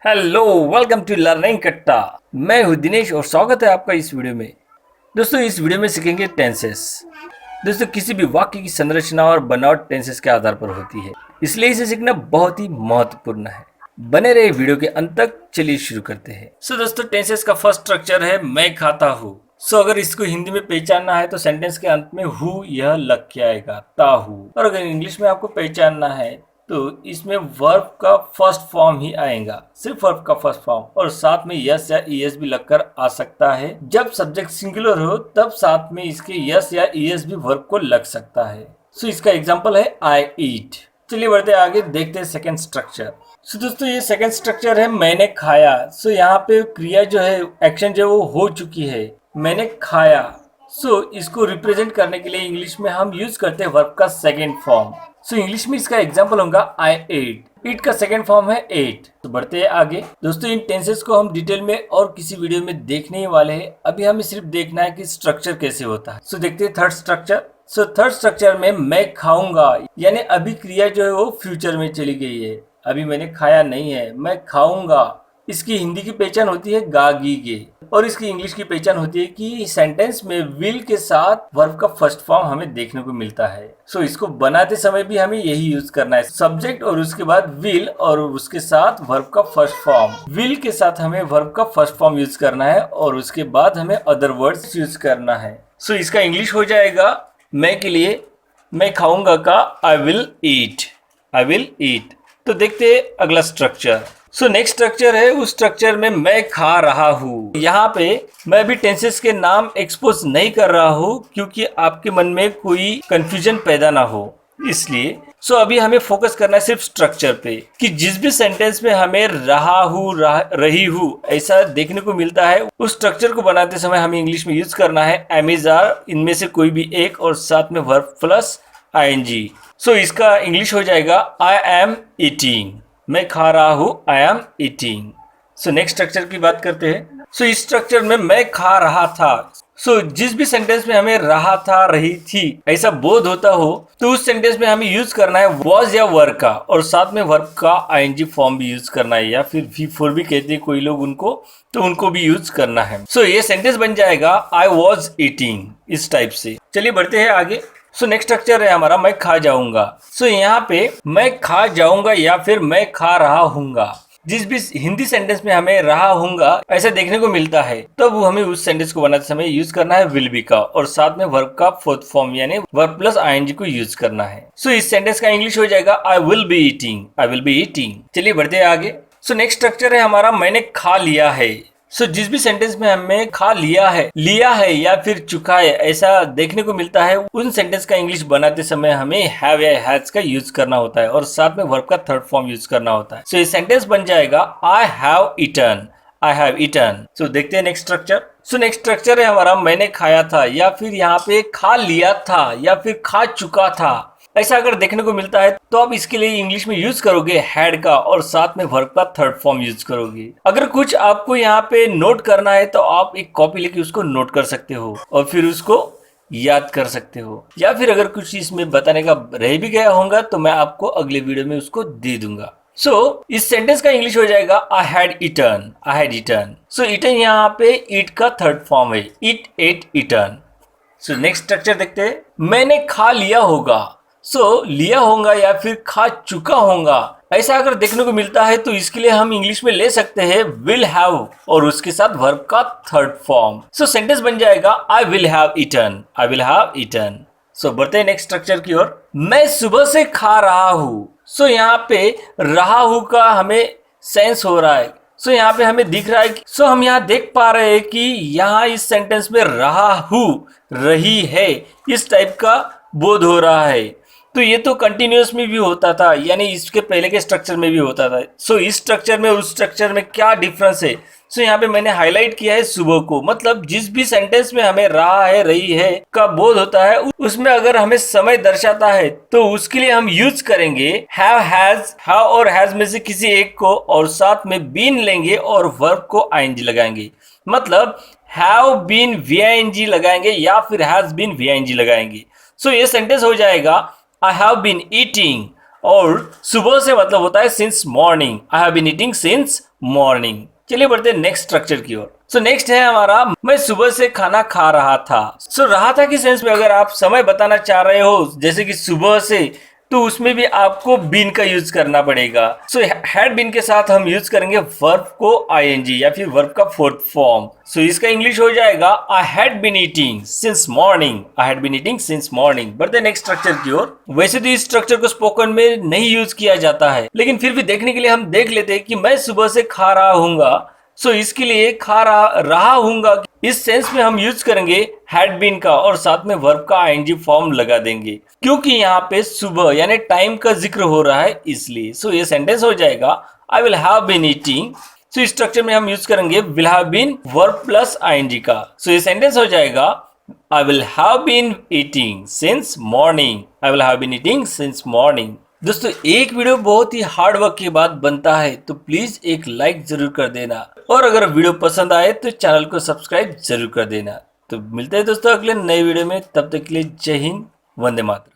Hello, welcome to learning कट्टा। मैं हूं दिनेश और स्वागत है आपका इस वीडियो में। दोस्तों, इस वीडियो में सीखेंगे टेंसेस। दोस्तों, किसी भी वाक्य की संरचना और बनावट टेंसेस के आधार पर होती है, इसलिए इसे सीखना बहुत ही महत्वपूर्ण है। बने रहे वीडियो के अंत तक। चलिए शुरू करते हैं। दोस्तों, टेंसेस का फर्स्ट स्ट्रक्चर है मैं खाता हूँ। अगर इसको हिंदी में पहचानना है तो सेंटेंस के अंत में हु यह लग के आएगा, ताहू। और अगर इंग्लिश में आपको पहचानना है तो इसमें वर्ब का फर्स्ट फॉर्म ही आएगा, सिर्फ वर्ब का फर्स्ट फॉर्म, और साथ में यस या ईएस भी लगकर आ सकता है। जब सब्जेक्ट सिंगुलर हो तब साथ में इसके यस या ईएस भी वर्ब को लग सकता है। इसका एग्जांपल है आई ईट। चलिए बढ़ते आगे, देखते हैं सेकंड स्ट्रक्चर। दोस्तों, ये सेकंड स्ट्रक्चर है मैंने खाया। यहाँ पे क्रिया जो है, एक्शन जो है वो हो चुकी है, मैंने खाया। इसको रिप्रेजेंट करने के लिए इंग्लिश में हम यूज करते हैं वर्ब का सेकेंड फॉर्म। इंग्लिश में इसका एग्जाम्पल होगा आई एट। ईट का सेकेंड फॉर्म है एट। बढ़ते हैं आगे। दोस्तों, इन टेंसेस को हम डिटेल में और किसी वीडियो में देखने ही वाले हैं। अभी हमें सिर्फ देखना है कि स्ट्रक्चर कैसे होता है। देखते हैं थर्ड स्ट्रक्चर। थर्ड स्ट्रक्चर में मैं खाऊंगा, यानी अभी क्रिया जो है वो फ्यूचर में चली गई है। अभी मैंने खाया नहीं है, मैं खाऊंगा। इसकी हिंदी की पहचान होती है गा गी गे, और इसकी इंग्लिश की पहचान होती है कि सेंटेंस में विल के साथ वर्ब का फर्स्ट फॉर्म हमें देखने को मिलता है। इसको बनाते समय भी हमें यही यूज करना है, सब्जेक्ट और उसके बाद विल और उसके साथ वर्ब का फर्स्ट फॉर्म। विल के साथ हमें वर्ब का फर्स्ट फॉर्म यूज करना है और उसके बाद हमें अदर वर्ड्स यूज करना है। इसका इंग्लिश हो जाएगा, मैं के लिए मैं खाऊंगा का I will eat. I will eat. तो देखते हैं अगला स्ट्रक्चर। नेक्स्ट स्ट्रक्चर है, उस स्ट्रक्चर में मैं खा रहा हूँ। यहाँ पे मैं भी टेंसेस के नाम एक्सपोज नहीं कर रहा हूँ क्योंकि आपके मन में कोई कंफ्यूजन पैदा ना हो, इसलिए अभी हमें फोकस करना है सिर्फ स्ट्रक्चर पे कि जिस भी सेंटेंस में हमें रहा हूँ रही हूँ ऐसा देखने को मिलता है, उस स्ट्रक्चर को बनाते समय हमें इंग्लिश में यूज करना है एम इज आर, इनमें से कोई भी एक, और साथ में वर्ब प्लस आईएनजी। इसका इंग्लिश हो जाएगा आई एम ईटिंग। मैं खा रहा हूँ, I am eating. Next structure की बात करते हैं। इस स्ट्रक्चर में मैं खा रहा था। जिस भी सेंटेंस में हमें रहा था रही थी ऐसा बोध होता हो तो उस सेंटेंस में हमें यूज करना है वॉज या वर का, और साथ में वर्ब का आईएनजी फॉर्म भी यूज करना है, या फिर V4 भी कहते हैं कोई लोग उनको, तो उनको भी यूज करना है। ये सेंटेंस बन जाएगा आई वॉज ईटिंग, इस टाइप से। चलिए बढ़ते हैं आगे। नेक्स्ट स्ट्रक्चर है हमारा मैं खा जाऊंगा। यहाँ पे मैं खा जाऊंगा या फिर मैं खा रहा हूंगा, जिस भी हिंदी सेंटेंस में हमें रहा हूंगा ऐसा देखने को मिलता है तो वो हमें उस सेंटेंस को बनाते समय यूज करना है विल बी का, और साथ में वर्ब का फोर्थ फॉर्म यानी वर्ब प्लस आईएनजी को यूज करना है। इस सेंटेंस का इंग्लिश हो जाएगा I will be eating. I will be eating. चलिए बढ़ते हैं आगे। नेक्स्ट स्ट्रक्चर है हमारा मैंने खा लिया है। जिस भी सेंटेंस में हमें खा लिया है या फिर चुका है ऐसा देखने को मिलता है, उन सेंटेंस का इंग्लिश बनाते समय हमें हैव या हैज का यूज करना होता है और साथ में वर्ब का थर्ड फॉर्म यूज करना होता है। ये सेंटेंस बन जाएगा I have eaten. I have eaten. देखते हैं नेक्स्ट स्ट्रक्चर। नेक्स्ट स्ट्रक्चर है हमारा मैंने खाया था, या फिर यहाँ पे खा लिया था या फिर खा चुका था, ऐसा अगर देखने को मिलता है तो आप इसके लिए इंग्लिश में यूज करोगे हैड का, और साथ में वर्ब का थर्ड फॉर्म यूज करोगे। अगर कुछ आपको यहाँ पे नोट करना है तो आप एक कॉपी लेके उसको नोट कर सकते हो और फिर उसको याद कर सकते हो, या फिर अगर कुछ इसमें बताने का रह भी गया होगा तो मैं आपको अगले वीडियो में उसको दे दूंगा। इस सेंटेंस का इंग्लिश हो जाएगा I had eaten. I had eaten. Eaten यहाँ पे ईट का थर्ड फॉर्म है, eat ate eaten. Next structure देखते हैं। मैंने खा लिया होगा। लिया होगा या फिर खा चुका होगा ऐसा अगर देखने को मिलता है तो इसके लिए हम इंग्लिश में ले सकते हैं विल हैव और उसके साथ वर्ब का थर्ड फॉर्म। सेंटेंस बन जाएगा I will have eaten. I will have eaten. बढ़ते हैं नेक्स्ट स्ट्रक्चर की ओर। मैं सुबह से खा रहा हूँ। यहाँ पे रहा हूँ का हमें सेंस हो रहा है। यहाँ पे हमें दिख रहा है कि हम यहाँ देख पा रहे हैं कि यहाँ इस सेंटेंस में रहा हूँ रही है इस टाइप का बोध हो रहा है। तो ये तो कंटिन्यूअस में भी होता था, यानी इसके पहले के स्ट्रक्चर में भी होता था। इस स्ट्रक्चर में उस स्ट्रक्चर में क्या डिफरेंस है? यहाँ पे मैंने हाईलाइट किया है सुबह को, मतलब जिस भी सेंटेंस में हमें रहा है रही है का बोध होता है उसमें अगर हमें समय दर्शाता है तो उसके लिए हम यूज करेंगे हैव, हैज, हैव और हैज में से किसी एक को, और साथ में बीन लेंगे और वर्ब को आईएनजी लगाएंगे। मतलब हैव बीन वीआईएनजी लगाएंगे या फिर हैज बीन वीआईएनजी लगाएंगे। ये सेंटेंस हो जाएगा आई हैव बीन ईटिंग, और सुबह से मतलब होता है since morning, I have been eating since morning. चलिए बढ़ते हैं नेक्स्ट स्ट्रक्चर की ओर। सो नेक्स्ट है हमारा मैं सुबह से खाना खा रहा था। सो रहा था की सेंस में अगर आप समय बताना चाह रहे हो जैसे कि सुबह से, तो उसमें भी आपको बीन का यूज करना पड़ेगा। सो हैड बीन के साथ हम यूज करेंगे वर्ब को आईएनजी या फिर वर्ब का फोर्थ फॉर्म। सो इसका इंग्लिश हो जाएगा I had been eating since morning, I had been eating since morning. बढ़ते नेक्स्ट स्ट्रक्चर की ओर। वैसे तो इस स्ट्रक्चर को स्पोकन में नहीं यूज किया जाता है, लेकिन फिर भी देखने के लिए हम देख लेते हैं कि मैं सुबह से खा रहा हूंगा। सो इसके लिए खा रहा हूंगा इस सेंस में हम यूज करेंगे हैड बीन का और साथ में वर्ब का आईएनजी फॉर्म लगा देंगे, क्योंकि यहाँ पे सुबह यानी टाइम का जिक्र हो रहा है इसलिए। सो ये सेंटेंस हो जाएगा I will have been eating. So इस स्ट्रक्चर में हम यूज करेंगे will have been verb plus ING का। सो ये सेंटेंस हो जाएगा I will have been eating since morning, I will have been eating since morning. दोस्तों एक वीडियो बहुत ही हार्ड वर्क के बाद बनता है, तो प्लीज एक लाइक जरूर कर देना और अगर वीडियो पसंद आए तो चैनल को सब्सक्राइब जरूर कर देना। तो मिलते हैं दोस्तों अगले नए वीडियो में, तब तक के लिए जय हिंद, वंदे मातरम।